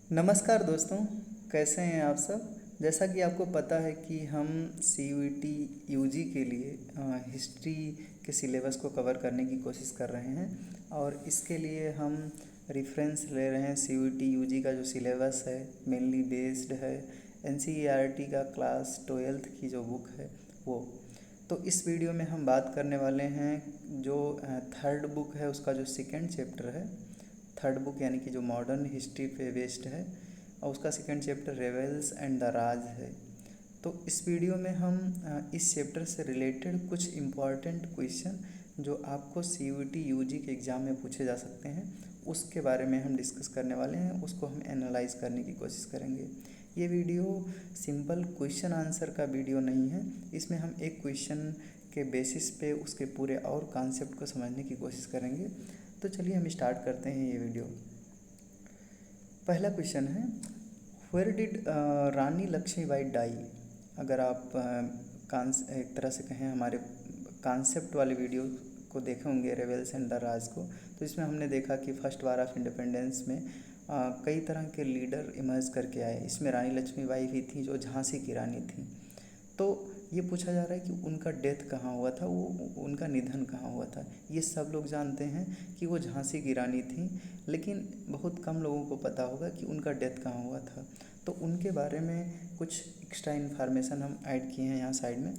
नमस्कार दोस्तों, कैसे हैं आप सब। जैसा कि आपको पता है कि हम सी यू टी यू जी के लिए हिस्ट्री के सिलेबस को कवर करने की कोशिश कर रहे हैं और इसके लिए हम रेफरेंस ले रहे हैं C U T U G का जो सिलेबस है मेनली बेस्ड है N C E R T का क्लास 12th की जो बुक है वो। तो इस वीडियो में हम बात करने वाले हैं जो थर्ड बुक है उसका जो सेकेंड चैप्टर है। थर्ड बुक यानी कि जो मॉडर्न हिस्ट्री पे बेस्ड है और उसका सेकंड चैप्टर रेबेल्स एंड द राज है। तो इस वीडियो में हम इस चैप्टर से रिलेटेड कुछ इम्पॉर्टेंट क्वेश्चन जो आपको सी यू टी यू जी के एग्ज़ाम में पूछे जा सकते हैं उसके बारे में हम डिस्कस करने वाले हैं, उसको हम एनालाइज करने की कोशिश करेंगे। ये वीडियो सिंपल क्वेश्चन आंसर का वीडियो नहीं है, इसमें हम एक क्वेश्चन के बेसिस पे उसके पूरे और कॉन्सेप्ट को समझने की कोशिश करेंगे। तो चलिए हम स्टार्ट करते हैं ये वीडियो। पहला क्वेश्चन है, where did Rani Lakshmibai die. अगर आप एक तरह से कहें हमारे कॉन्सेप्ट वाले वीडियो को देखे होंगे रेबेल्स एंड द राज को, तो इसमें हमने देखा कि फर्स्ट वार ऑफ इंडिपेंडेंस में कई तरह के लीडर इमर्ज करके आए। इसमें रानी लक्ष्मीबाई भी थी जो झांसी की रानी थी। तो ये पूछा जा रहा है कि उनका डेथ कहाँ हुआ था, वो उनका निधन कहाँ हुआ था। ये सब लोग जानते हैं कि वो झांसी की रानी थी, लेकिन बहुत कम लोगों को पता होगा कि उनका डेथ कहाँ हुआ था। तो उनके बारे में कुछ एक्स्ट्रा इन्फॉर्मेशन हम ऐड किए हैं यहाँ साइड में।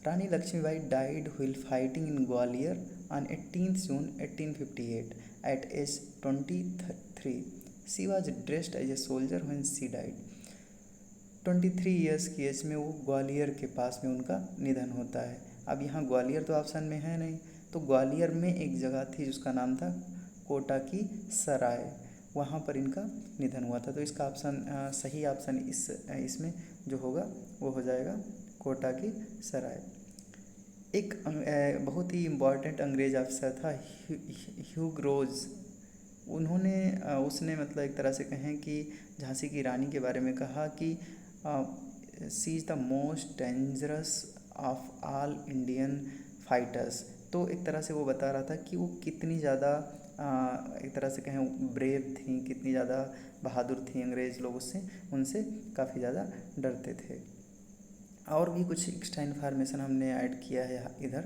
Rani Lakshmibai died while fighting in Gwalior on 18 June 1858 at age 23। She was dressed as a soldier when she died. 23 years की एज में वो ग्वालियर के पास में उनका निधन होता है। अब यहाँ ग्वालियर तो ऑप्शन में है नहीं, तो ग्वालियर में एक जगह थी जिसका नाम था कोटा की सराय, वहाँ पर इनका निधन हुआ था। तो इसका ऑप्शन सही ऑप्शन इसमें जो होगा वो हो जाएगा कोटा की सराय। एक बहुत ही इम्पॉर्टेंट अंग्रेज अफसर था ह्यूग रोज। उसने मतलब एक तरह से कहें कि झांसी की रानी के बारे में कहा कि she is the most dangerous of all Indian fighters. तो एक तरह से वो बता रहा था कि वो कितनी ज़्यादा एक तरह से कहें ब्रेव थी, कितनी ज़्यादा बहादुर थी। अंग्रेज़ लोग उनसे काफ़ी ज़्यादा डरते थे। और भी कुछ एक्स्ट्रा इन्फॉर्मेशन हमने ऐड किया है इधर,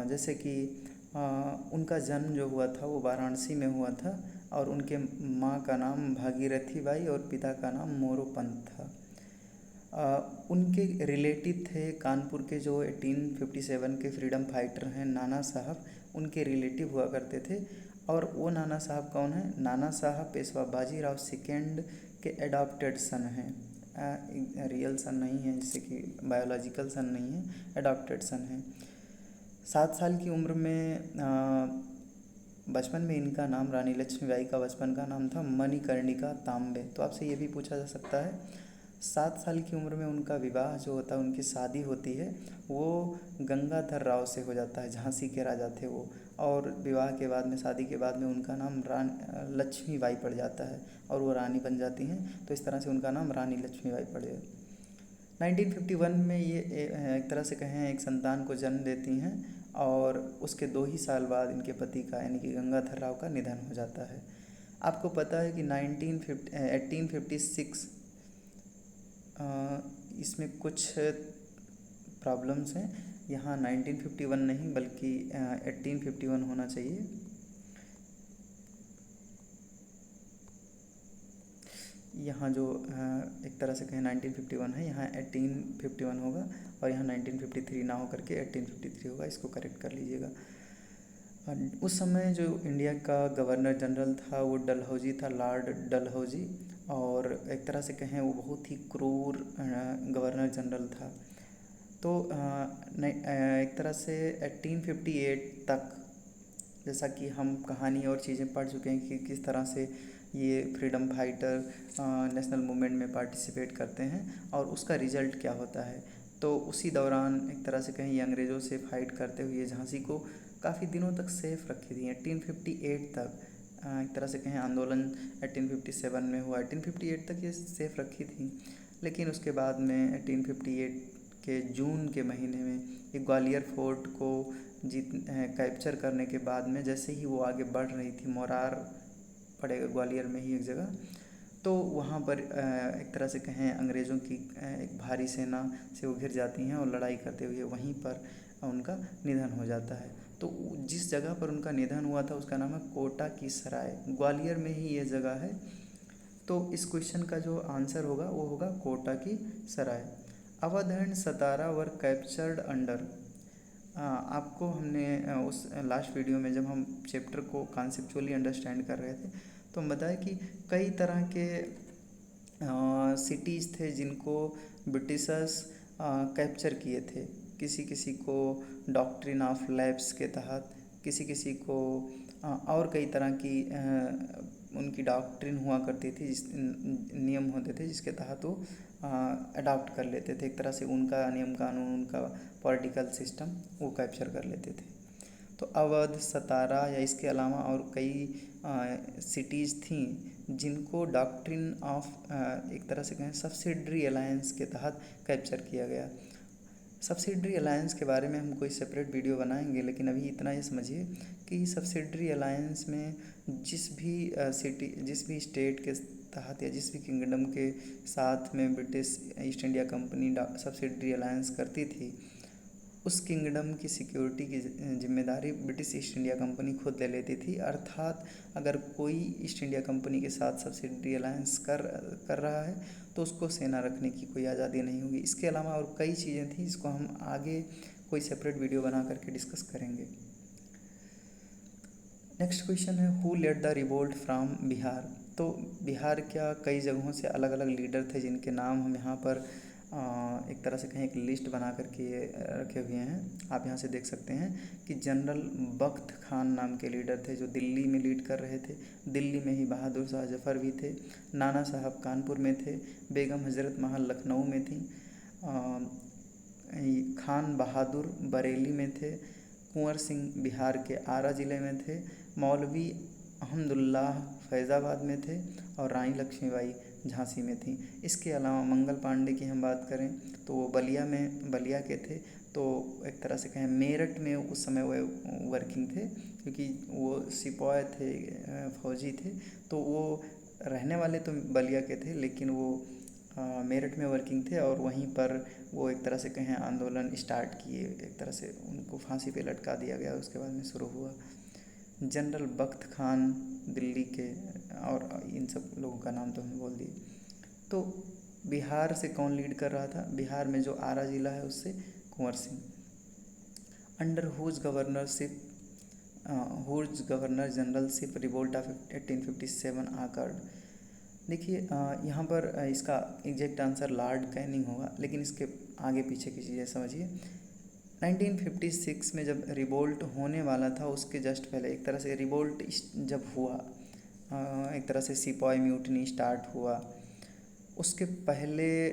जैसे कि उनका जन्म जो हुआ था वो वाराणसी में हुआ था और उनके माँ का नाम भागीरथी बाई और पिता का नाम मोरोपंत था। उनके रिलेटिव थे कानपुर के जो 1857 के फ्रीडम फाइटर हैं नाना साहब, उनके रिलेटिव हुआ करते थे। और वो नाना साहब कौन है? नाना साहब पेशवा बाजीराव सेकेंड के एडॉप्टेड सन हैं। रियल सन नहीं है, जैसे कि बायोलॉजिकल सन नहीं है, एडॉप्टेड सन है। 7 साल की उम्र में बचपन में इनका नाम, रानी लक्ष्मीबाई का बचपन का नाम था मणिकर्णिका तांबे। तो आपसे ये भी पूछा जा सकता है, 7 साल की उम्र में उनका विवाह जो होता है, उनकी शादी होती है, वो गंगाधर राव से हो जाता है। झांसी के राजा थे वो। और विवाह के बाद में, शादी के बाद में उनका नाम लक्ष्मीबाई पड़ जाता है और वो रानी बन जाती हैं। तो इस तरह से उनका नाम रानी लक्ष्मीबाई पड़ गया। 1951 में ये एक तरह से कहें एक संतान को जन्म देती हैं और उसके 2 ही साल बाद इनके पति का यानी कि गंगाधर राव का निधन हो जाता है। आपको पता है कि 1856 इसमें कुछ प्रॉब्लम्स हैं। यहाँ 1951 नहीं बल्कि 1851 होना चाहिए। यहाँ जो एक तरह से कहें 1951 है, यहाँ 1851 होगा और यहाँ 1953 ना हो करके 1853 होगा, इसको करेक्ट कर लीजिएगा। उस समय जो इंडिया का गवर्नर जनरल था वो डलहौजी था, लॉर्ड डलहौजी। और एक तरह से कहें वो बहुत ही क्रूर गवर्नर जनरल था। तो एक तरह से 1858 तक, जैसा कि हम कहानी और चीज़ें पढ़ चुके हैं कि किस तरह से ये फ्रीडम फाइटर नेशनल मूवमेंट में पार्टिसिपेट करते हैं और उसका रिज़ल्ट क्या होता है। तो उसी दौरान एक तरह से कहीं अंग्रेज़ों से फाइट करते हुए झांसी को काफ़ी दिनों तक सेफ रखी थी। 1858 तक एक तरह से कहें आंदोलन 1857 में हुआ, 1858 तक ये सेफ रखी थी। लेकिन उसके बाद में 1858 के जून के महीने में एक ग्वालियर फोर्ट को कैप्चर करने के बाद में जैसे ही वो आगे बढ़ रही थी, मोरार पड़ेगा ग्वालियर में ही एक जगह, तो वहाँ पर एक तरह से कहें अंग्रेज़ों की एक भारी सेना से वो घिर जाती हैं और लड़ाई करते हुए वहीं पर उनका निधन हो जाता है। तो जिस जगह पर उनका निधन हुआ था उसका नाम है कोटा की सराय, ग्वालियर में ही ये जगह है। तो इस क्वेश्चन का जो आंसर होगा वो होगा कोटा की सराय। Awadh and Satara were captured under. आपको हमने उस लास्ट वीडियो में जब हम चैप्टर को कॉन्सेप्चुअली अंडरस्टैंड कर रहे थे तो हम बताया कि कई तरह के सिटीज़ थे जिनको ब्रिटिशर्स कैप्चर किए थे। किसी किसी को डॉक्ट्रिन ऑफ लैब्स के तहत, किसी किसी को और कई तरह की उनकी डॉक्ट्रिन हुआ करती थी, जिस नियम होते थे जिसके तहत वो अडॉप्ट कर लेते थे। एक तरह से उनका नियम कानून, उनका पॉलिटिकल सिस्टम वो कैप्चर कर लेते थे। तो अवध, सतारा या इसके अलावा और कई सिटीज़ थीं जिनको डॉक्ट्रिन ऑफ एक तरह से कहें सब्सिडरी अलायंस के तहत कैप्चर किया गया। सब्सिडरी अलायंस के बारे में हम कोई सेपरेट वीडियो बनाएंगे, लेकिन अभी इतना ये समझिए कि सब्सिडरी अलायंस में जिस भी स्टेट के तहत या जिस भी किंगडम के साथ में British east India company subsidiary alliance करती थी, उस किंगडम की सिक्योरिटी की जिम्मेदारी ब्रिटिश ईस्ट इंडिया कंपनी खुद ले लेती थी। अर्थात अगर कोई ईस्ट इंडिया कंपनी के साथ सब्सिडरी अलायंस कर रहा है तो उसको सेना रखने की कोई आज़ादी नहीं होगी। इसके अलावा और कई चीज़ें थी जिसको हम आगे कोई सेपरेट वीडियो बना करके डिस्कस करेंगे। नेक्स्ट क्वेश्चन है who led the revolt from Bihar. तो बिहार क्या कई जगहों से अलग अलग लीडर थे जिनके नाम हम यहाँ पर एक तरह से कहें एक लिस्ट बना करके रखे हुए हैं। आप यहाँ से देख सकते हैं कि जनरल बख्त खान नाम के लीडर थे जो दिल्ली में लीड कर रहे थे। दिल्ली में ही बहादुर शाह जफ़र भी थे। नाना साहब कानपुर में थे। बेगम हज़रत महल लखनऊ में थी। खान बहादुर बरेली में थे। कुंवर सिंह बिहार के आरा ज़िले में थे। मौलवी अहमदुल्लाह फैज़ाबाद में थे और रानी लक्ष्मीबाई झांसी में थी। इसके अलावा मंगल पांडे की हम बात करें तो वो बलिया के थे। तो एक तरह से कहें मेरठ में उस समय वो वर्किंग थे, क्योंकि वो सिपाही थे, फौजी थे। तो वो रहने वाले तो बलिया के थे, लेकिन वो मेरठ में वर्किंग थे और वहीं पर वो एक तरह से कहें आंदोलन स्टार्ट किए। एक तरह से उनको फांसी पे लटका दिया गया, उसके बाद में शुरू हुआ। जनरल बख्त खान दिल्ली के, और इन सब लोगों का नाम तो हमने बोल दिए। तो बिहार से कौन लीड कर रहा था? बिहार में जो आरा ज़िला है उससे Kunwar Singh. Under whose governor generalship revolt of 1857 occurred. देखिए यहाँ पर इसका एग्जैक्ट आंसर लॉर्ड कैनिंग होगा, लेकिन इसके आगे पीछे की चीज़ें समझिए। 1956 में जब रिवोल्ट होने वाला था उसके जस्ट पहले एक तरह से रिवोल्ट जब हुआ, एक तरह से सिपाही म्यूटनी स्टार्ट हुआ, उसके पहले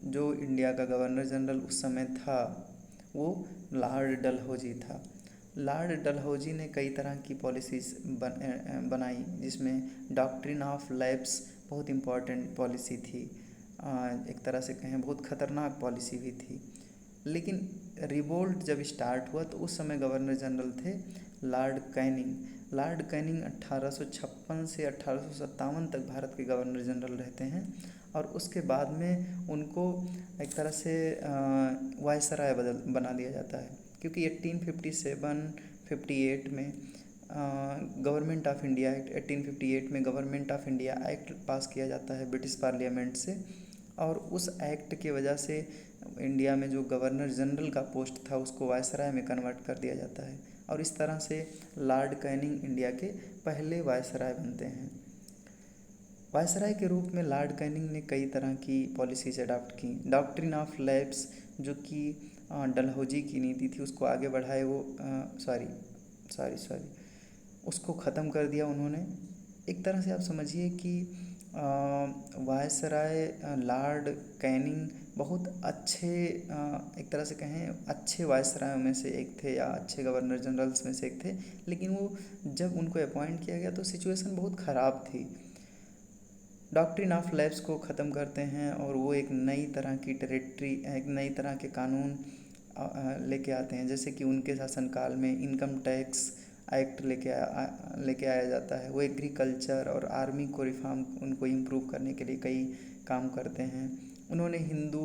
जो इंडिया का गवर्नर जनरल उस समय था वो लॉर्ड डलहौजी था। लॉर्ड डलहौजी ने कई तरह की पॉलिसीज़ बनाई, जिसमें डॉक्ट्रिन ऑफ लैब्स बहुत इम्पॉर्टेंट पॉलिसी थी। एक तरह से कहें बहुत ख़तरनाक पॉलिसी भी थी। लेकिन रिवोल्ट जब स्टार्ट हुआ तो उस समय गवर्नर जनरल थे लॉर्ड कैनिंग। लॉर्ड कैनिंग 1856 से 1857 तक भारत के गवर्नर जनरल रहते हैं, और उसके बाद में उनको एक तरह से वायसराय बना दिया जाता है, क्योंकि 1857-58 में गवर्नमेंट ऑफ इंडिया एक्ट 1858 में गवर्नमेंट ऑफ इंडिया एक्ट पास किया जाता है ब्रिटिश पार्लियामेंट से, और उस एक्ट की वजह से इंडिया में जो गवर्नर जनरल का पोस्ट था उसको वायसराय में कन्वर्ट कर दिया जाता है, और इस तरह से लॉर्ड कैनिंग इंडिया के पहले वायसराय बनते हैं। वायसराय के रूप में लॉर्ड कैनिंग ने कई तरह की पॉलिसीज अडॉप्ट की। डॉक्ट्रिन ऑफ लैब्स जो कि डलहौजी की नीति थी उसको आगे बढ़ाए, वो उसको ख़त्म कर दिया उन्होंने। एक तरह से आप समझिए कि वायसराय लॉर्ड कैनिंग बहुत अच्छे एक तरह से कहें अच्छे वायसरायों में से एक थे, या अच्छे गवर्नर जनरल्स में से एक थे, लेकिन वो जब उनको अपॉइंट किया गया तो सिचुएशन बहुत ख़राब थी। डॉक्ट्रिन ऑफ लैब्स को ख़त्म करते हैं और वो एक नई तरह की टेरिटरी, एक नई तरह के कानून लेके आते हैं, जैसे कि उनके शासनकाल में इनकम टैक्स एक्ट लेके आया जाता है। वो एग्रीकल्चर और आर्मी को रिफॉर्म उनको इम्प्रूव करने के लिए कई काम करते हैं। उन्होंने हिंदू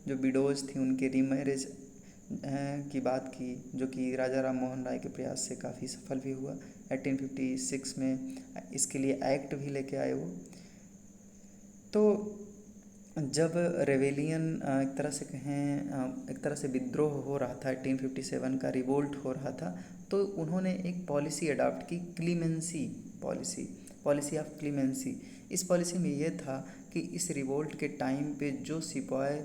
जो विडोज थी उनके रीमैरिज की बात की, जो कि राजा राम मोहन राय के प्रयास से काफ़ी सफल भी हुआ। 1856 में इसके लिए एक्ट भी लेके आए वो। तो जब रेवेलियन एक तरह से कहें एक तरह से विद्रोह हो रहा था, 1857 का रिवोल्ट हो रहा था, तो उन्होंने एक पॉलिसी अडॉप्ट की, क्लीमेंसी पॉलिसी ऑफ क्लीमेंसी। इस पॉलिसी में ये था कि इस रिवोल्ट के टाइम पे जो सिपाही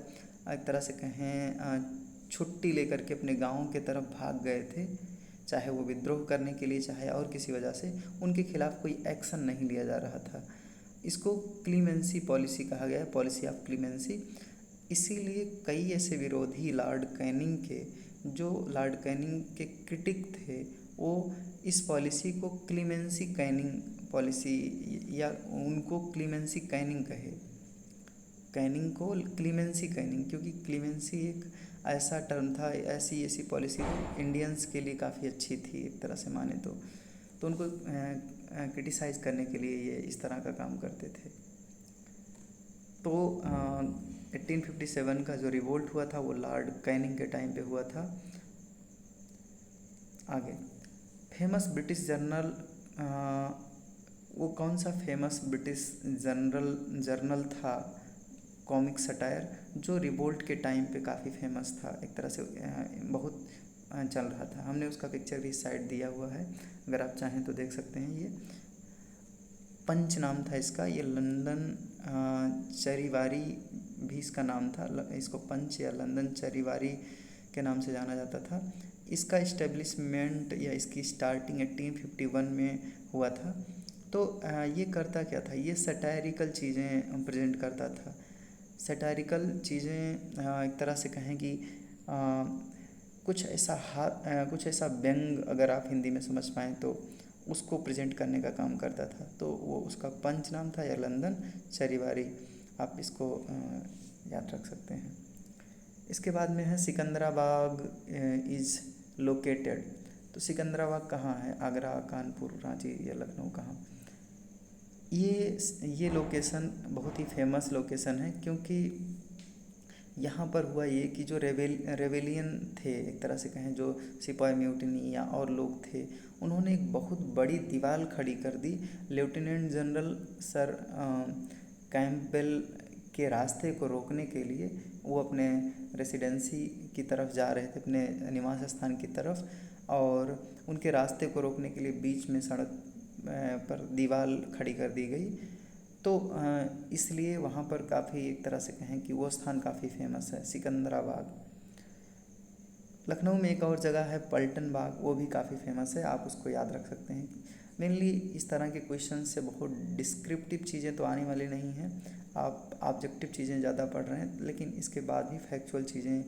एक तरह से कहें छुट्टी लेकर के अपने गाँव के तरफ भाग गए थे, चाहे वो विद्रोह करने के लिए चाहे और किसी वजह से, उनके खिलाफ कोई एक्शन नहीं लिया जा रहा था। इसको क्लीमेंसी पॉलिसी कहा गया है, पॉलिसी ऑफ क्लीमेंसी। इसीलिए कई ऐसे विरोधी लॉर्ड कैनिंग के, जो लॉर्ड कैनिंग के क्रिटिक थे, वो इस पॉलिसी को क्लीमेंसी कैनिंग पॉलिसी या उनको क्लीमेंसी कैनिंग कहे, कैनिंग को क्लीमेंसी कैनिंग, क्योंकि क्लीमेंसी एक ऐसा टर्म था, ऐसी पॉलिसी इंडियंस के लिए काफ़ी अच्छी थी एक तरह से माने तो उनको क्रिटिसाइज़ करने के लिए ये इस तरह का काम करते थे। तो 1857 का जो रिवोल्ट हुआ था वो लॉर्ड कैनिंग के टाइम पे हुआ था। आगे फेमस ब्रिटिश जर्नल, वो कौन सा फेमस ब्रिटिश जर्नल था, कॉमिक सटायर, जो रिवोल्ट के टाइम पे काफ़ी फेमस था, एक तरह से बहुत चल रहा था। हमने उसका पिक्चर भी साइड दिया हुआ है, अगर आप चाहें तो देख सकते हैं। ये पंच नाम था इसका, ये लंदन चरीवारी भी इसका नाम था, इसको पंच या लंदन चरीवारी के नाम से जाना जाता था। इसका इस्टेब्लिशमेंट या इसकी स्टार्टिंग 1851 में हुआ था। तो ये करता क्या था, ये सटायरिकल चीज़ें प्रेजेंट करता था। सटायरिकल चीज़ें एक तरह से कहें कि कुछ ऐसा व्यंग, अगर आप हिंदी में समझ पाएँ तो, उसको प्रेजेंट करने का काम करता था। तो वो उसका पंच नाम था या लंदन चरीवारी, आप इसको याद रख सकते हैं। इसके बाद में है सिकंदराबाग इज़ लोकेटेड। तो सिकंदराबाग कहाँ है, आगरा, कानपुर, रांची या लखनऊ, कहाँ? ये लोकेशन बहुत ही फेमस लोकेशन है, क्योंकि यहाँ पर हुआ ये कि जो रेवेलियन थे, एक तरह से कहें जो सिपाही म्यूटिनी या और लोग थे, उन्होंने एक बहुत बड़ी दीवार खड़ी कर दी लेफ्टिनेंट जनरल सर कैंपबेल के रास्ते को रोकने के लिए। वो अपने रेसिडेंसी की तरफ जा रहे थे, अपने निवास स्थान की तरफ, और उनके रास्ते को रोकने के लिए बीच में सड़क पर दीवार खड़ी कर दी गई। तो इसलिए वहाँ पर काफ़ी एक तरह से कहें कि वो स्थान काफ़ी फेमस है, सिकंदराबाग। लखनऊ में एक और जगह है पलटन बाग, वो भी काफ़ी फेमस है, आप उसको याद रख सकते हैं। मेनली इस तरह के क्वेश्चन से बहुत डिस्क्रिप्टिव चीज़ें तो आने वाली नहीं हैं, आप ऑब्जेक्टिव चीज़ें ज़्यादा पढ़ रहे हैं, लेकिन इसके बाद भी फैक्चुअल चीज़ें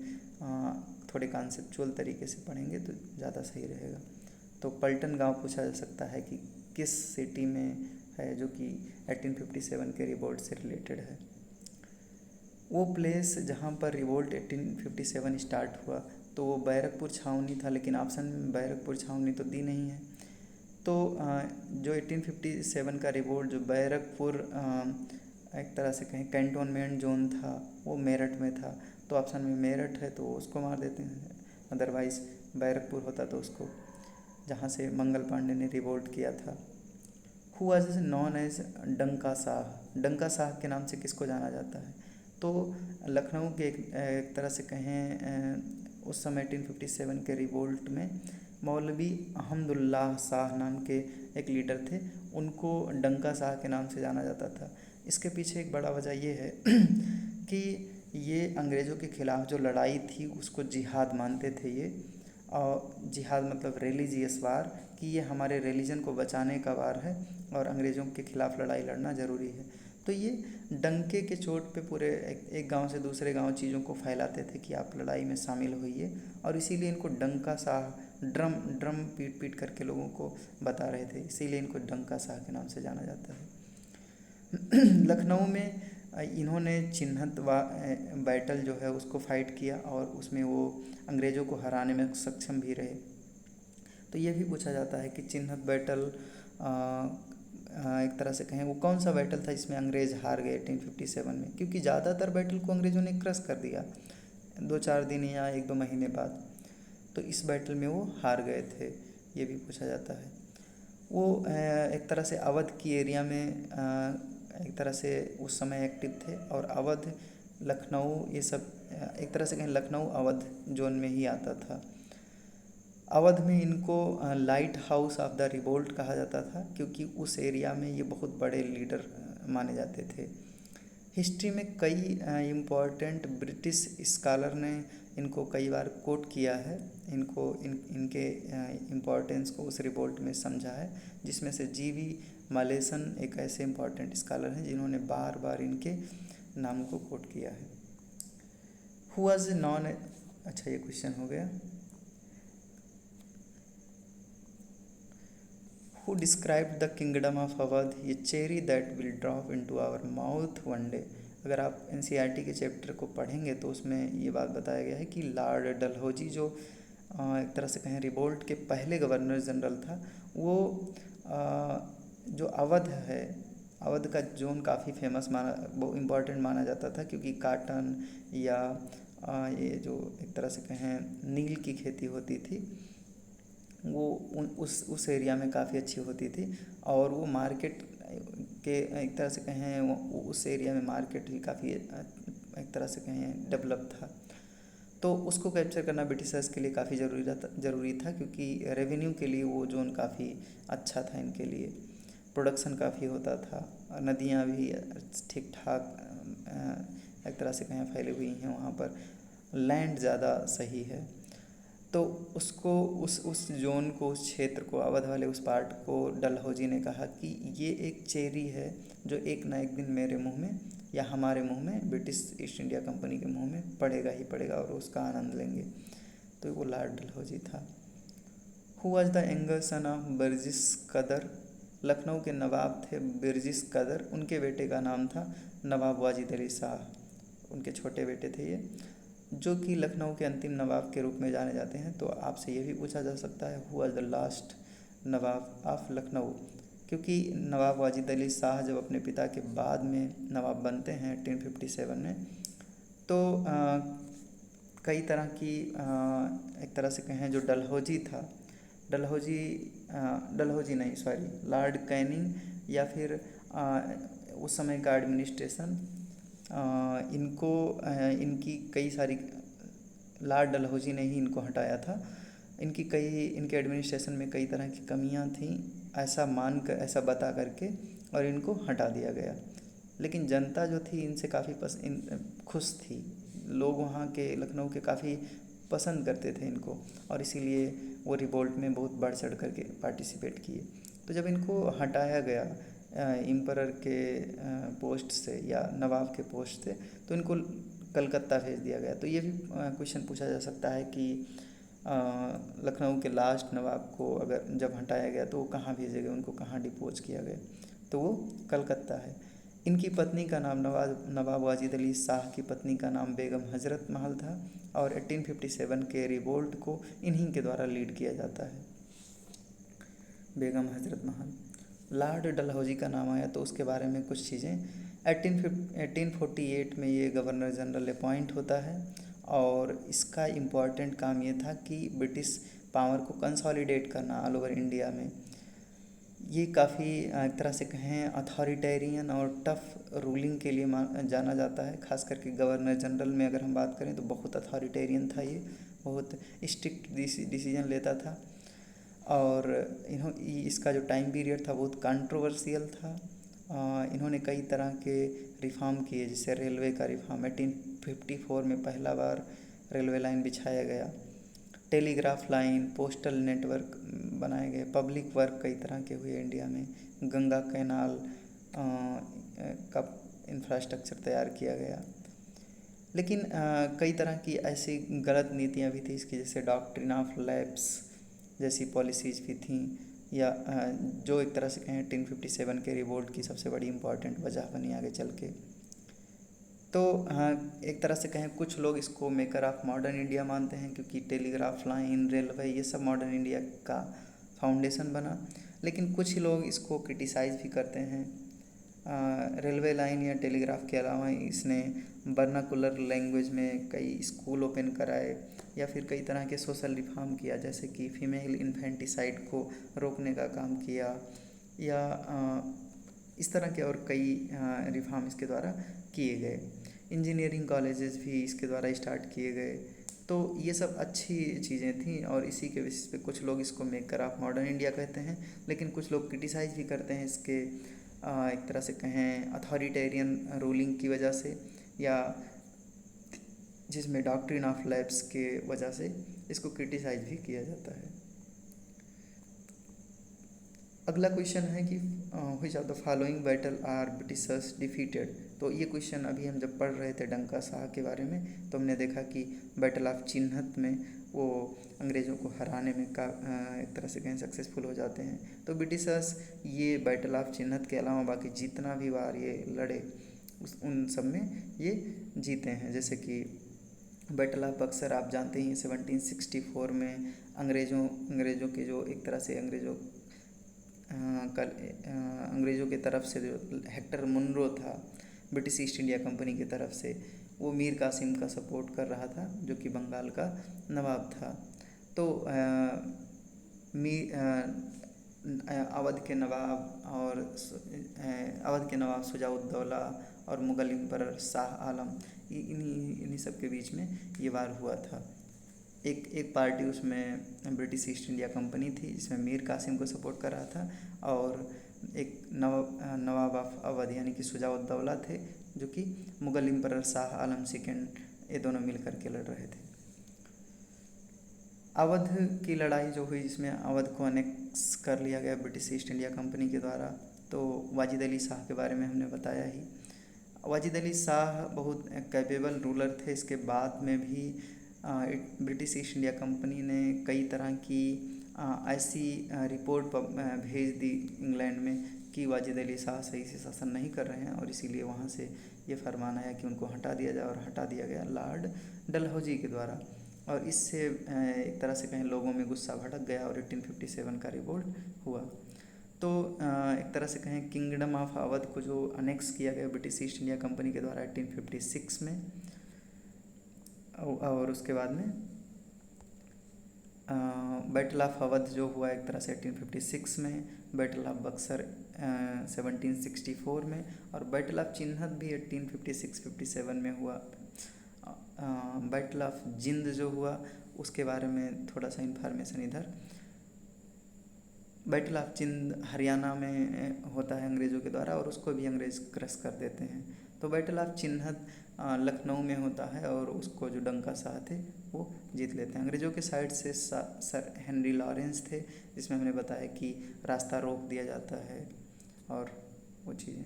थोड़े कॉन्सेप्चुअल तरीके से पढ़ेंगे तो ज़्यादा सही रहेगा। तो पलटन गांव पूछा जा सकता है कि किस सिटी में है, जो कि 1857 के रिवोल्ट से रिलेटेड है। वो प्लेस जहाँ पर रिवोल्ट 1857 स्टार्ट हुआ तो वो बैरकपुर छावनी था, लेकिन ऑप्शन में बैरकपुर छावनी तो दी नहीं है। तो जो 1857 का रिवोल्ट जो बैरकपुर एक तरह से कहें कैंटोनमेंट जोन था, वो मेरठ में था। तो ऑप्शन में मेरठ है तो उसको मार देते हैं, अदरवाइज़ बैरकपुर होता तो उसको, जहाँ से मंगल पांडे ने रिवोल्ट किया था। हु वाज नॉन एज डंका शाह, डंका शाह के नाम से किसको जाना जाता है? तो लखनऊ के एक तरह से कहें उस समय 1857 के रिवोल्ट में मौलवी अहमदुल्लाह शाह नाम के एक लीडर थे, उनको डंका शाह के नाम से जाना जाता था। इसके पीछे एक बड़ा वजह ये है कि ये अंग्रेज़ों के ख़िलाफ़ जो लड़ाई थी उसको जिहाद मानते थे ये, और जिहाद मतलब रिलीजियस वार, कि ये हमारे रिलीजन को बचाने का वार है और अंग्रेज़ों के ख़िलाफ़ लड़ाई लड़ना ज़रूरी है। तो ये डंके के चोट पे पूरे एक गांव से दूसरे गांव चीज़ों को फैलाते थे कि आप लड़ाई में शामिल होइए, और इसीलिए इनको डंका शाह, ड्रम पीट पीट करके लोगों को बता रहे थे, इसीलिए इनको डंका शाह के नाम से जाना जाता है। लखनऊ में इन्होंने चिन्हत बैटल जो है उसको फाइट किया और उसमें वो अंग्रेज़ों को हराने में सक्षम भी रहे। तो ये भी पूछा जाता है कि चिन्हत बैटल एक तरह से कहें वो कौन सा बैटल था जिसमें अंग्रेज़ हार गए 1857 में, क्योंकि ज़्यादातर बैटल को अंग्रेज़ों ने क्रश कर दिया 2-4 दिन या 1-2 महीने बाद। तो इस बैटल में वो हार गए थे, ये भी पूछा जाता है। वो एक तरह से अवध की एरिया में एक तरह से उस समय एक्टिव थे, और अवध, लखनऊ, ये सब एक तरह से कहें लखनऊ अवध जोन में ही आता था। अवध में इनको light house of the revolt कहा जाता था, क्योंकि उस एरिया में ये बहुत बड़े लीडर माने जाते थे। हिस्ट्री में कई इम्पॉर्टेंट ब्रिटिश स्कॉलर ने इनको कई बार कोट किया है, इनके इम्पोर्टेंस को उस रिवोल्ट में समझा है, जिसमें से जीवी मलेसन एक ऐसे इम्पॉर्टेंट स्कॉलर हैं जिन्होंने बार बार इनके नाम को कोट किया है। हु वाज नॉन, अच्छा ये क्वेश्चन हो गया। Who described the kingdom of Awadh, ये cherry that will drop into our mouth one day. अगर आप एनसीईआरटी के चैप्टर को पढ़ेंगे तो उसमें ये बात बताया गया है कि लॉर्ड डलहौजी जो एक तरह से कहें रिवोल्ट के पहले गवर्नर जनरल था, वो जो अवध है, अवध का जोन काफ़ी फेमस माना, वो इम्पॉर्टेंट माना जाता था, क्योंकि काटन या ये जो एक तरह से कहें नील की खेती होती थी, वो उस एरिया में काफ़ी अच्छी होती थी, और वो मार्केट के एक तरह से कहें उस एरिया में मार्केट भी काफ़ी एक तरह से कहें डेवलप था। तो उसको कैप्चर करना ब्रिटिशर्स के लिए काफ़ी ज़रूरी था, क्योंकि रेवेन्यू के लिए वो जोन काफ़ी अच्छा था, इनके लिए प्रोडक्शन काफ़ी होता था, नदियाँ भी ठीक ठाक एक तरह से कहें फैली हुई हैं वहाँ पर, लैंड ज़्यादा सही है। तो उसको उस जोन को, उस क्षेत्र को, अवध वाले उस पार्ट को डलहौजी ने कहा कि ये एक चेरी है जो एक ना एक दिन मेरे मुंह में या हमारे मुंह में, ब्रिटिश ईस्ट इंडिया कंपनी के मुंह में पड़ेगा ही पड़ेगा, और उसका आनंद लेंगे। तो वो लॉर्ड डलहौजी था। Who was the younger son of Burgess कदर, लखनऊ के नवाब थे बर्जिस कदर, उनके बेटे का नाम था नवाब वाजिद अली शाह, उनके छोटे बेटे थे ये, जो कि लखनऊ के अंतिम नवाब के रूप में जाने जाते हैं। तो आपसे ये भी पूछा जा सकता है who was the last Nawab of Lucknow, क्योंकि नवाब वाजिद अली शाह जब अपने पिता के बाद में नवाब बनते हैं 1857 में, तो कई तरह की एक तरह से कहें जो डलहौजी था, डलहौजी नहीं सॉरी, लॉर्ड कैनिंग या फिर उस समय का एडमिनिस्ट्रेशन, इनको इनकी कई सारी, लॉर्ड डलहौजी ने ही इनको हटाया था। इनके एडमिनिस्ट्रेशन में कई तरह की कमियां थीं, ऐसा बता करके, और इनको हटा दिया गया। लेकिन जनता जो थी इनसे काफ़ी खुश थी, लोग वहाँ के लखनऊ के काफ़ी पसंद करते थे इनको, और इसीलिए वो रिवोल्ट में बहुत बढ़ चढ़ करके पार्टिसिपेट किए। तो जब इनको हटाया गया एम्परर के पोस्ट से या नवाब के पोस्ट से, तो इनको कलकत्ता भेज दिया गया। तो ये भी क्वेश्चन पूछा जा सकता है कि लखनऊ के लास्ट नवाब को अगर जब हटाया गया तो वो कहाँ भेजे गए, उनको कहाँ डिपोज किया गया, तो वो कलकत्ता है। इनकी पत्नी का नाम नवाब वाजिद अली शाह की पत्नी का नाम बेगम हजरत महल था, और 1857 के रिवोल्ट को इन्हीं के द्वारा लीड किया जाता है, बेगम हजरत महल। लॉर्ड डलहौजी का नाम आया तो उसके बारे में कुछ चीज़ें। 1848 में ये गवर्नर जनरल अपॉइंट होता है, और इसका इम्पॉर्टेंट काम ये था कि ब्रिटिश पावर को कंसोलिडेट करना ऑल ओवर इंडिया में। ये काफ़ी एक तरह से कहें अथॉरिटेरियन और टफ रूलिंग के लिए जाना जाता है, खास करके गवर्नर जनरल में अगर हम बात करें तो बहुत अथॉरिटेरियन था ये, बहुत स्ट्रिक्ट डिसीजन लेता था, और इसका जो टाइम पीरियड था बहुत कंट्रोवर्शियल था। इन्होंने कई तरह के रिफॉर्म किए, जैसे रेलवे का रिफॉर्म 1854 में पहला बार रेलवे लाइन बिछाया गया, टेलीग्राफ लाइन, पोस्टल नेटवर्क बनाए गए, पब्लिक वर्क कई तरह के हुए इंडिया में, गंगा कैनाल का इंफ्रास्ट्रक्चर तैयार किया गया। लेकिन कई तरह की ऐसी गलत नीतियाँ भी थी इसकी, जैसे डॉक्ट्रिन ऑफ लैप्स जैसी पॉलिसीज़ भी थीं, या जो एक तरह से कहें 1857 के रिवोल्ट की सबसे बड़ी इम्पॉर्टेंट वजह बनी आगे चल के। तो हाँ, एक तरह से कहें कुछ लोग इसको मेकर ऑफ मॉडर्न इंडिया मानते हैं, क्योंकि टेलीग्राफ लाइन, रेलवे, ये सब मॉडर्न इंडिया का फाउंडेशन बना। लेकिन कुछ ही लोग इसको क्रिटिसाइज़ भी करते हैं। रेलवे लाइन या टेलीग्राफ के अलावा इसने वर्नाकुलर लैंग्वेज में कई स्कूल ओपन कराए, या फिर कई तरह के सोशल रिफॉर्म किया, जैसे कि फीमेल इन्फेंटिसाइड को रोकने का काम किया, या इस तरह के और कई रिफॉर्म इसके द्वारा किए गए। इंजीनियरिंग कॉलेजेस भी इसके द्वारा स्टार्ट किए गए। तो ये सब अच्छी चीज़ें थी, और इसी के बेसिस पे कुछ लोग इसको मेकर ऑफ मॉडर्न इंडिया कहते हैं। लेकिन कुछ लोग क्रिटिसाइज़ भी करते हैं इसके एक तरह से कहें अथॉरिटेरियन रूलिंग की वजह से, या जिसमें डॉक्ट्रिन ऑफ लैब्स के वजह से इसको क्रिटिसाइज़ भी किया जाता है। अगला क्वेश्चन है कि which of the following battle are Britishers defeated. तो ये क्वेश्चन अभी हम जब पढ़ रहे थे डंका साह के बारे में, तो हमने देखा कि बैटल ऑफ चिन्हत में वो अंग्रेज़ों को हराने में एक तरह से कहें सक्सेसफुल हो जाते हैं। तो ब्रिटिशर्स ये बैटल ऑफ चिन्हत के अलावा बाकी जितना भी वार ये लड़े उन सब में ये जीते हैं। जैसे कि बैटल ऑफ बक्सर आप जानते हैं 1764 में अंग्रेज़ों के जो एक तरह से अंग्रेज़ों की तरफ से जो हेक्टर मुनरो था ब्रिटिश ईस्ट इंडिया कंपनी की तरफ से, वो मीर कासिम का सपोर्ट कर रहा था, जो कि बंगाल का नवाब था। तो अवध के नवाब शुजाउद्दौला और मुग़ल एम्परर शाह आलम, इन्हीं सब के बीच में ये वार हुआ था। एक पार्टी उसमें ब्रिटिश ईस्ट इंडिया कंपनी थी, जिसमें मीर कासिम को सपोर्ट कर रहा था, और एक नवाब ऑफ अवध यानी कि शुजाउद्दौला थे, जो कि मुग़ल एम्परर शाह आलम सेकेंड, ये दोनों मिलकर के लड़ रहे थे। अवध की लड़ाई जो हुई, जिसमें अवध को अनेक्स कर लिया गया ब्रिटिश ईस्ट इंडिया कंपनी के द्वारा, तो वाजिद अली शाह के बारे में हमने बताया ही। वाजिद अली शाह बहुत कैपेबल रूलर थे। इसके बाद में भी ब्रिटिश ईस्ट इंडिया कंपनी ने कई तरह की ऐसी रिपोर्ट भेज दी इंग्लैंड में कि वाजिद अली शाह सही से शासन नहीं कर रहे हैं, और इसीलिए वहाँ से ये फरमान आया कि उनको हटा दिया जाए, और हटा दिया गया लॉर्ड डलहौजी के द्वारा। और इससे एक तरह से कहें लोगों में गुस्सा भड़क गया, और 1857 का रिवोल्ट हुआ। तो एक तरह से कहें किंगडम ऑफ अवध को जो अनेक्स किया गया ब्रिटिश ईस्ट इंडिया कंपनी के द्वारा 1856 में, और उसके बाद में बैटल ऑफ अवध जो हुआ एक तरह से 1856 में, बैटल ऑफ बक्सर 1764 में, और बैटल ऑफ चिन्हत भी 1856-57 में हुआ। बैटल ऑफ जिंद जो हुआ उसके बारे में थोड़ा सा इन्फॉर्मेशन इधर। बैटल ऑफ जिंद हरियाणा में होता है अंग्रेज़ों के द्वारा, और उसको भी अंग्रेज़ क्रश कर देते हैं। तो बैटल ऑफ चिन्हत लखनऊ में होता है, और उसको जो डंका साह थे वो जीत लेते हैं। अंग्रेज़ों के साइड से सर हेनरी लॉरेंस थे, जिसमें हमने बताया कि रास्ता रोक दिया जाता है और वो चीज़ें।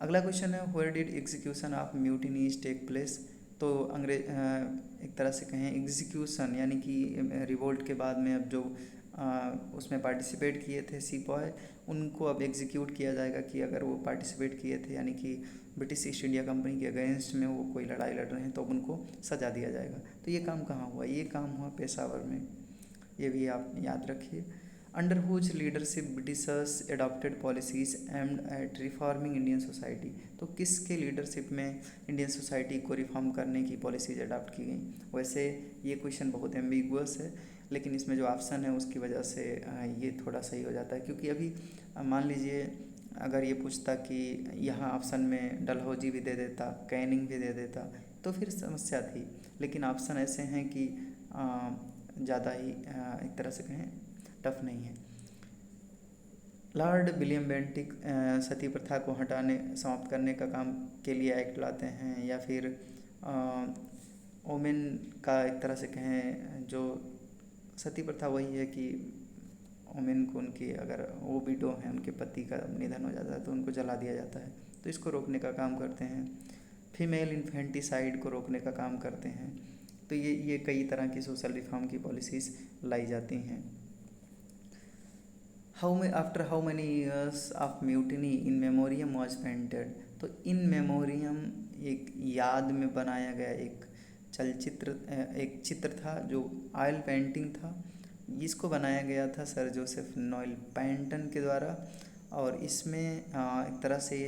अगला क्वेश्चन है where did execution of mutinies take place. तो एक तरह से कहें एग्जीक्यूशन यानी कि रिवोल्ट के बाद में अब जो उसमें पार्टिसिपेट किए थे सिपॉय, उनको अब एग्जीक्यूट किया जाएगा कि अगर वो पार्टिसिपेट किए थे यानी कि ब्रिटिश ईस्ट इंडिया कंपनी के अगेंस्ट में वो कोई लड़ाई लड़ रहे हैं, तो उनको सजा दिया जाएगा। तो ये काम कहाँ हुआ? ये काम हुआ पेशावर में, ये भी आप याद रखिए। Under whose leadership Britishers adopted policies aimed at reforming Indian society. तो किसके लीडरशिप में इंडियन सोसाइटी को रिफॉर्म करने की पॉलिसीज अडॉप्ट की गई? वैसे ये क्वेश्चन बहुत एम्बिगुअस है, लेकिन इसमें जो ऑप्शन है उसकी वजह से ये थोड़ा सही हो जाता है। क्योंकि अभी मान लीजिए अगर ये पूछता कि यहाँ ऑप्शन में डलहौजी भी दे देता, कैनिंग भी दे देता, तो फिर समस्या थी। लेकिन ऑप्शन ऐसे हैं कि ज़्यादा ही एक तरह से कहें टफ नहीं है। लॉर्ड विलियम बेंटिक सती प्रथा को समाप्त करने का काम के लिए एक्ट लाते हैं, या फिर ओमेन का एक तरह से कहें जो सती प्रथा वही है कि ओमेन को उनकी अगर वो विडो हैं, उनके पति का निधन हो जाता है तो उनको जला दिया जाता है, तो इसको रोकने का काम करते हैं। फीमेल इन्फेंटिसाइड को रोकने का काम करते हैं। तो ये कई तरह की सोशल रिफॉर्म की पॉलिसीज़ लाई जाती हैं। After how many years of mutiny in memoriam was painted. तो इन मेमोरियम एक याद में बनाया गया एक एक चित्र था जो ऑयल पेंटिंग था। इसको बनाया गया था सर जोसेफ नॉयल पेंटन के द्वारा। और इसमें एक तरह से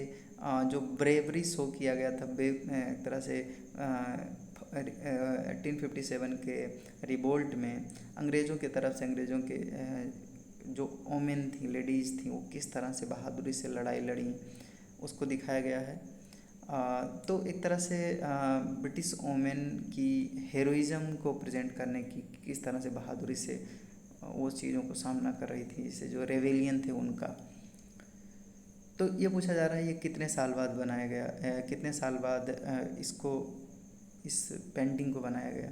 जो ब्रेवरी शो किया गया था एक तरह से 1857 के रिवोल्ट में अंग्रेज़ों की तरफ से अंग्रेज़ों के जो ओमेन थी, लेडीज़ थी, वो किस तरह से बहादुरी से लड़ाई लड़ी उसको दिखाया गया है। तो एक तरह से ब्रिटिश ओमेन की हेरोइज़म को प्रेजेंट करने की किस तरह से बहादुरी से वो चीज़ों को सामना कर रही थी, जैसे जो रेवेलियन थे उनका। तो ये पूछा जा रहा है ये कितने साल बाद बनाया गया, कितने साल बाद इस पेंटिंग को बनाया गया।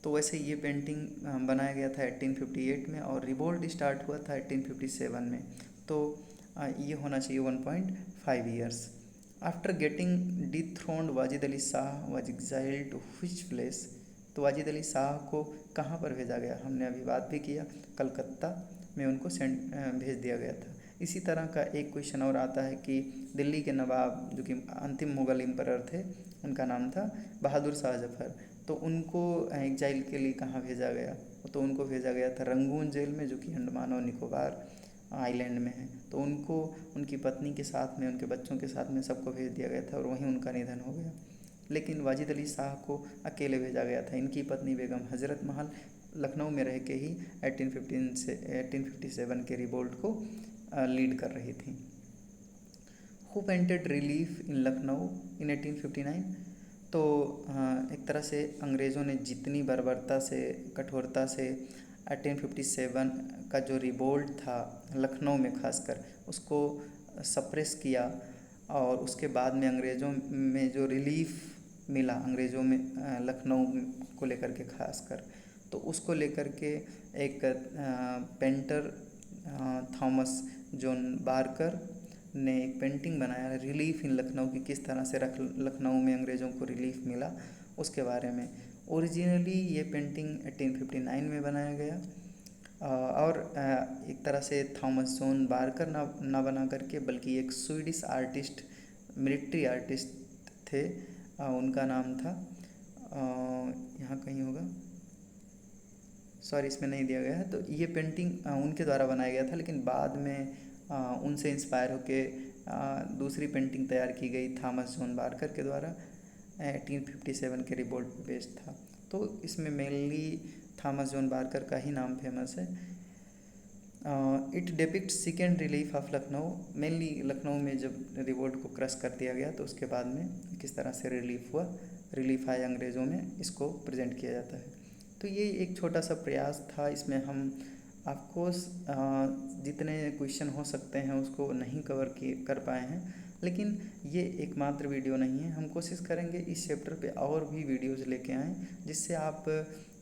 तो वैसे ये पेंटिंग बनाया गया था 1858 में और रिवोल्ट स्टार्ट हुआ था 1857 में। तो ये होना चाहिए 1.5 years. After getting dethroned Wajid Ali Shah was exiled to which place. तो वाजिद अली शाह को कहाँ पर भेजा गया, हमने अभी बात भी किया, कलकत्ता में उनको भेज दिया गया था। इसी तरह का एक क्वेश्चन और आता है कि दिल्ली के नवाब जो कि अंतिम मुग़ल एम्परर थे, उनका नाम था बहादुर शाह जफ़र। तो उनको एग्जाइल के लिए कहाँ भेजा गया, तो उनको भेजा गया था रंगून जेल में, जो कि अंडमान और निकोबार आइलैंड में है। तो उनको उनकी पत्नी के साथ में, उनके बच्चों के साथ में सबको भेज दिया गया था और वहीं उनका निधन हो गया। लेकिन वाजिद अली शाह को अकेले भेजा गया था। इनकी पत्नी बेगम हज़रत महल लखनऊ में रह के ही 1857 के रिवोल्ट को लीड कर रही थी। Who painted relief in Lucknow in 1859। तो एक तरह से अंग्रेज़ों ने जितनी बर्बरता से, कठोरता से 1857 का जो रिवोल्ट था लखनऊ में खासकर, उसको सप्रेस किया और उसके बाद में अंग्रेज़ों में जो रिलीफ मिला, अंग्रेज़ों में लखनऊ को लेकर के खासकर, तो उसको लेकर के एक पेंटर थॉमस जॉन बारकर ने एक पेंटिंग बनाया रिलीफ इन लखनऊ की, किस तरह से लखनऊ में अंग्रेज़ों को रिलीफ मिला उसके बारे में। ओरिजिनली ये पेंटिंग 1859 में बनाया गया और एक तरह से थॉमस जॉन बारकर ना बना करके, बल्कि एक स्वीडिश आर्टिस्ट, मिलिट्री आर्टिस्ट थे, उनका नाम था, यहाँ कहीं होगा, सॉरी इसमें नहीं दिया गया है। तो ये पेंटिंग उनके द्वारा बनाया गया था, लेकिन बाद में उनसे इंस्पायर होके दूसरी पेंटिंग तैयार की गई थॉमस जॉन बारकर के द्वारा, 1857 के रिवोल्ट पे बेस्ड था। तो इसमें मेनली थॉमस जॉन बारकर का ही नाम फेमस है। It depict second relief of Lucknow. Mainly Lucknow में जब रिवोल्ट को क्रश कर दिया गया तो उसके बाद में किस तरह से रिलीफ आया अंग्रेज़ों में, इसको प्रेजेंट किया जाता है। तो ये एक छोटा सा प्रयास था। इसमें हम ऑफकोर्स जितने क्वेश्चन हो सकते हैं उसको नहीं कर पाए हैं, लेकिन ये एकमात्र वीडियो नहीं है। हम कोशिश करेंगे इस चैप्टर पे और भी वीडियोज़ लेके आएँ, जिससे आप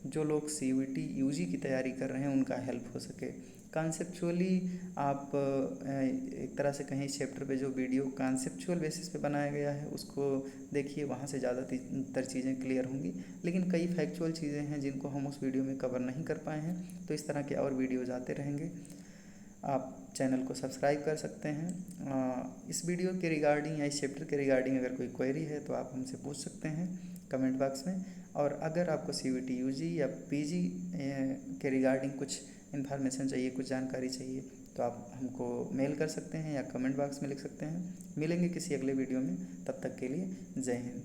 जो लोग CUET UG की तैयारी कर रहे हैं उनका हेल्प हो सके। कॉन्सेप्चुअली आप एक तरह से कहीं इस चैप्टर पे जो वीडियो कॉन्सेप्चुअल बेसिस पे बनाया गया है उसको देखिए, वहाँ से ज़्यादातर चीज़ें क्लियर होंगी। लेकिन कई फैक्चुअल चीज़ें हैं जिनको हम उस वीडियो में कवर नहीं कर पाए हैं, तो इस तरह के और वीडियोज़ आते रहेंगे। आप चैनल को सब्सक्राइब कर सकते हैं। इस वीडियो के रिगार्डिंग या इस चैप्टर के रिगार्डिंग अगर कोई क्वेरी है तो आप हमसे पूछ सकते हैं कमेंट बॉक्स में। और अगर आपको CUET UG या PG के रिगार्डिंग कुछ इन्फॉर्मेशन चाहिए, कुछ जानकारी चाहिए, तो आप हमको मेल कर सकते हैं या कमेंट बॉक्स में लिख सकते हैं। मिलेंगे किसी अगले वीडियो में, तब तक के लिए जय हिंद।